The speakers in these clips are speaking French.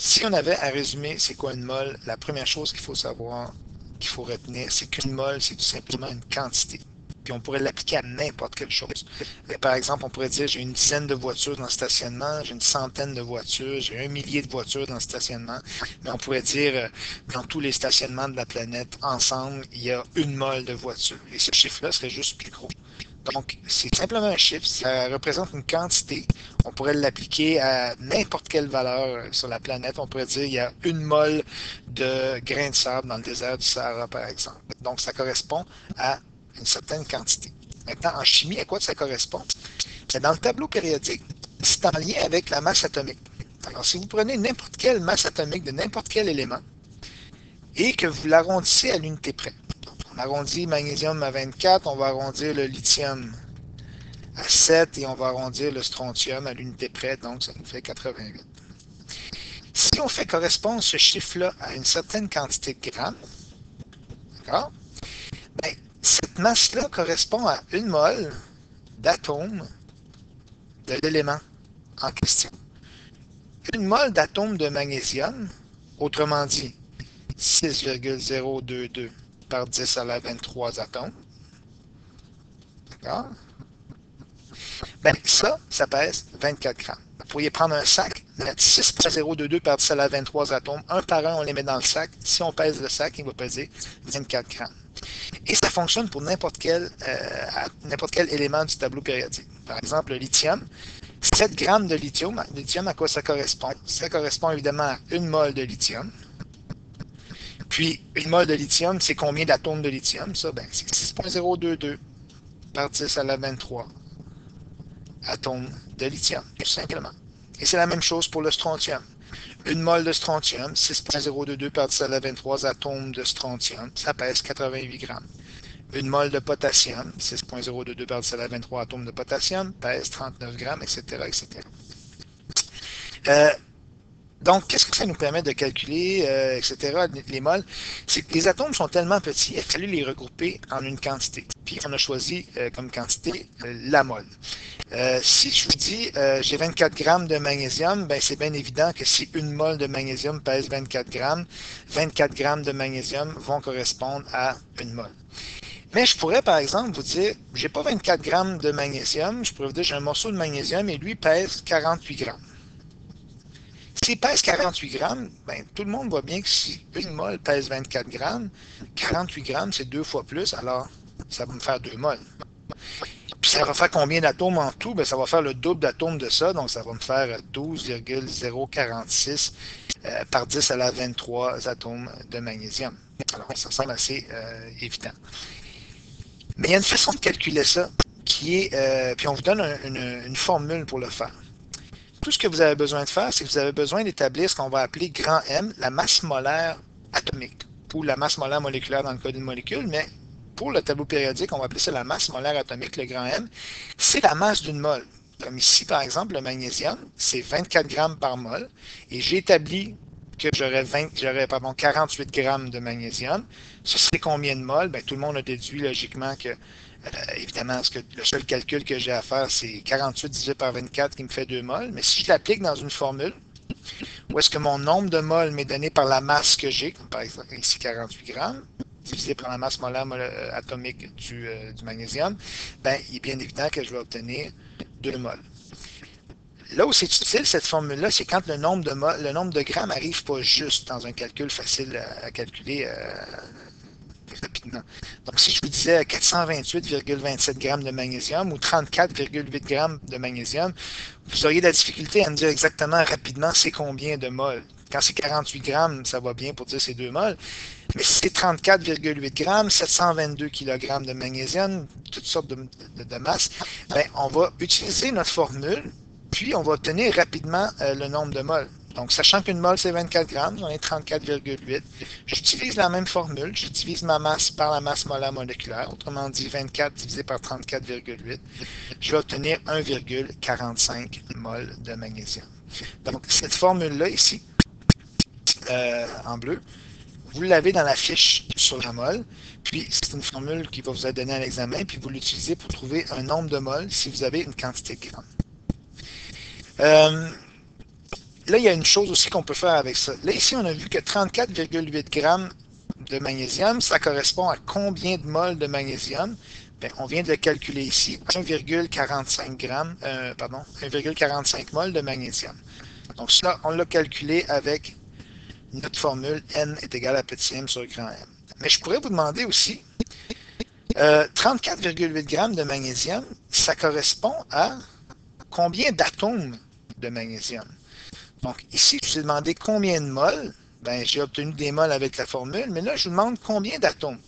Si on avait à résumer c'est quoi une mole, la première chose qu'il faut savoir, qu'il faut retenir, c'est qu'une mole, c'est tout simplement une quantité. Puis on pourrait l'appliquer à n'importe quelle chose. Par exemple, on pourrait dire j'ai une dizaine de voitures dans le stationnement, j'ai une centaine de voitures, j'ai un millier de voitures dans le stationnement. Mais on pourrait dire dans tous les stationnements de la planète, ensemble, il y a une mole de voitures. Et ce chiffre-là serait juste plus gros. Donc, c'est simplement un chiffre, ça représente une quantité. On pourrait l'appliquer à n'importe quelle valeur sur la planète. On pourrait dire qu'il y a une mole de grains de sable dans le désert du Sahara, par exemple. Donc, ça correspond à une certaine quantité. Maintenant, en chimie, à quoi ça correspond? Dans le tableau périodique, c'est en lien avec la masse atomique. Alors, si vous prenez n'importe quelle masse atomique de n'importe quel élément et que vous l'arrondissez à l'unité près, on arrondit magnésium à 24, on va arrondir le lithium à 7 et on va arrondir le strontium à l'unité près, donc ça nous fait 88. Si on fait correspondre ce chiffre-là à une certaine quantité de grammes, d'accord, ben, cette masse-là correspond à une mole d'atome de l'élément en question. Une mole d'atome de magnésium, autrement dit 6,022 par 10 à la 23 atomes, d'accord? Ben, ça pèse 24 grammes. Vous pourriez prendre un sac, mettre 6,022 par 10 à la 23 atomes, un par un, on les met dans le sac. Si on pèse le sac, il va peser 24 grammes. Et ça fonctionne pour n'importe quel élément du tableau périodique. Par exemple, le lithium, 7 grammes de lithium, à quoi ça correspond? Ça correspond évidemment à une mole de lithium. Puis, une mole de lithium, c'est combien d'atomes de lithium? Ça, ben, c'est 6,022 par 10 à la 23 atomes de lithium, tout simplement. Et c'est la même chose pour le strontium. Une mole de strontium, 6,022 par 10 à la 23 atomes de strontium, ça pèse 88 grammes. Une mole de potassium, 6,022 par 10 à la 23 atomes de potassium, pèse 39 grammes, etc., etc. Donc, qu'est-ce que ça nous permet de calculer, etc., les moles? C'est que les atomes sont tellement petits, il a fallu les regrouper en une quantité. Puis, on a choisi comme quantité la mole. Si je vous dis j'ai 24 grammes de magnésium, ben c'est bien évident que si une mole de magnésium pèse 24 grammes de magnésium vont correspondre à une mole. Mais je pourrais, par exemple, vous dire, j'ai pas 24 grammes de magnésium, je pourrais vous dire, j'ai un morceau de magnésium et lui pèse 48 grammes. S'il pèse 48 grammes, ben, tout le monde voit bien que si une mole pèse 24 grammes, 48 grammes, c'est 2 fois plus, alors ça va me faire 2 moles. Puis ça va faire combien d'atomes en tout? Ben, ça va faire le double d'atomes de ça, donc ça va me faire 12,046 par 10 à la 23 atomes de magnésium. Alors, ça semble assez évident. Mais il y a une façon de calculer ça qui est, puis on vous donne une formule pour le faire. Tout ce que vous avez besoin de faire, c'est que vous avez besoin d'établir ce qu'on va appeler grand M, la masse molaire atomique, ou la masse molaire moléculaire dans le cas d'une molécule, mais pour le tableau périodique, on va appeler ça la masse molaire atomique, le grand M. C'est la masse d'une mole. Comme ici, par exemple, le magnésium, c'est 24 grammes par mole, et j'ai établi que j'aurais 48 grammes de magnésium. Ça, c'est combien de moles? Ben, tout le monde a déduit logiquement que évidemment, le seul calcul que j'ai à faire, c'est 48 divisé par 24 qui me fait 2 moles. Mais si je l'applique dans une formule, où est-ce que mon nombre de moles m'est donné par la masse que j'ai, comme par exemple ici 48 grammes, divisé par la masse molaire atomique du magnésium, ben, il est bien évident que je vais obtenir 2 moles. Là où c'est utile, cette formule-là, c'est quand le nombre de grammes n'arrive pas juste dans un calcul facile à calculer rapidement. Donc, si je vous disais 428,27 grammes de magnésium ou 34,8 grammes de magnésium, vous auriez de la difficulté à me dire exactement rapidement c'est combien de moles. Quand c'est 48 grammes, ça va bien pour dire c'est 2 moles. Mais si c'est 34,8 grammes, 722 kg de magnésium, toutes sortes de masses, ben, on va utiliser notre formule, puis on va obtenir rapidement le nombre de moles. Donc, sachant qu'une mole, c'est 24 grammes, j'en ai 34,8. J'utilise la même formule. Je divise ma masse par la masse molaire moléculaire. Autrement dit, 24 divisé par 34,8. Je vais obtenir 1,45 mol de magnésium. Donc, cette formule-là, ici, en bleu, vous l'avez dans la fiche sur la mole. Puis, c'est une formule qui va vous être donnée à l'examen. Puis, vous l'utilisez pour trouver un nombre de moles si vous avez une quantité de grammes. là, il y a une chose aussi qu'on peut faire avec ça. Là, ici, on a vu que 34,8 grammes de magnésium, ça correspond à combien de moles de magnésium? Bien, on vient de le calculer ici, 1,45 grammes, pardon, 1,45 moles de magnésium. Donc ça, on l'a calculé avec notre formule N est égal à petit m sur grand M. Mais je pourrais vous demander aussi, 34,8 grammes de magnésium, ça correspond à combien d'atomes de magnésium? Donc ici, je vous ai demandé combien de moles. Ben, j'ai obtenu des moles avec la formule, mais là, je vous demande combien d'atomes.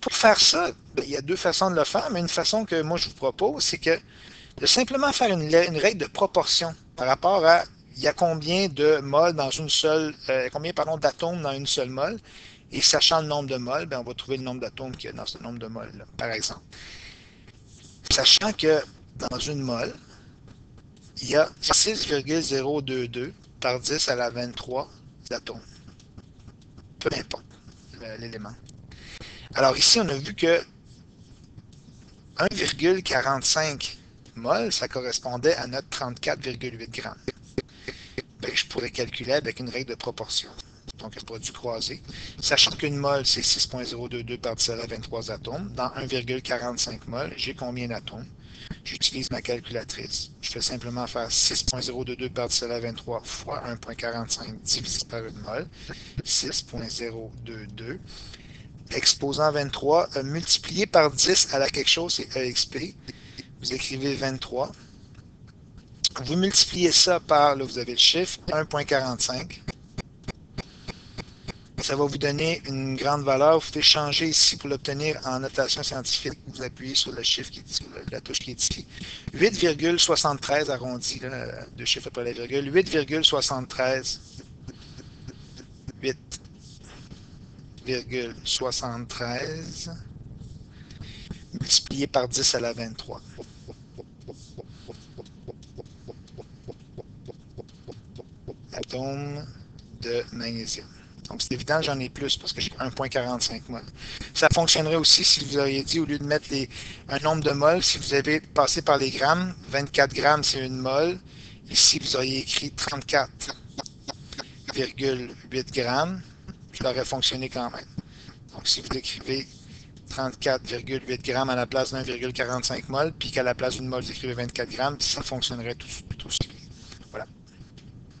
Pour faire ça, ben, il y a deux façons de le faire, mais une façon que moi je vous propose, c'est que de simplement faire une règle de proportion par rapport à il y a combien de moles dans une seule, combien pardon, d'atomes dans une seule mole, et sachant le nombre de moles, ben, on va trouver le nombre d'atomes qu'il y a dans ce nombre de moles, là, par exemple. Sachant que dans une mole, il y a 6,022 par 10 à la 23 d'atomes. Peu importe l'élément. Alors ici, on a vu que 1,45 mol, ça correspondait à notre 34,8 grammes. Ben, je pourrais calculer avec une règle de proportion. Donc, un produit croisé. Sachant qu'une mol, c'est 6,022 par 10 à la 23 atomes. Dans 1,45 mol, j'ai combien d'atomes? J'utilise ma calculatrice. Je fais simplement faire 6,022 par 10 à la 23 fois 1,45 divisé par une mol. 6,022 exposant 23 multiplié par 10 à la quelque chose, c'est EXP. Vous écrivez 23. Vous multipliez ça par, là vous avez le chiffre, 1,45. Ça va vous donner une grande valeur. Vous pouvez changer ici pour l'obtenir en notation scientifique. Vous appuyez sur le chiffre qui est ici, la touche qui est ici. 8,73 arrondi, là, deux chiffres après la virgule. 8,73. 8,73 multiplié par 10 à la 23. Atomes de magnésium. Donc, c'est évident, j'en ai plus parce que j'ai 1,45 mol. Ça fonctionnerait aussi si vous auriez dit, au lieu de mettre un nombre de moles, si vous avez passé par les grammes, 24 grammes, c'est une mol. Ici, vous auriez écrit 34,8 grammes. Ça aurait fonctionné quand même. Donc, si vous écrivez 34,8 grammes à la place d'1,45 mol, puis qu'à la place d'une mol, vous écrivez 24 grammes, ça fonctionnerait tout ce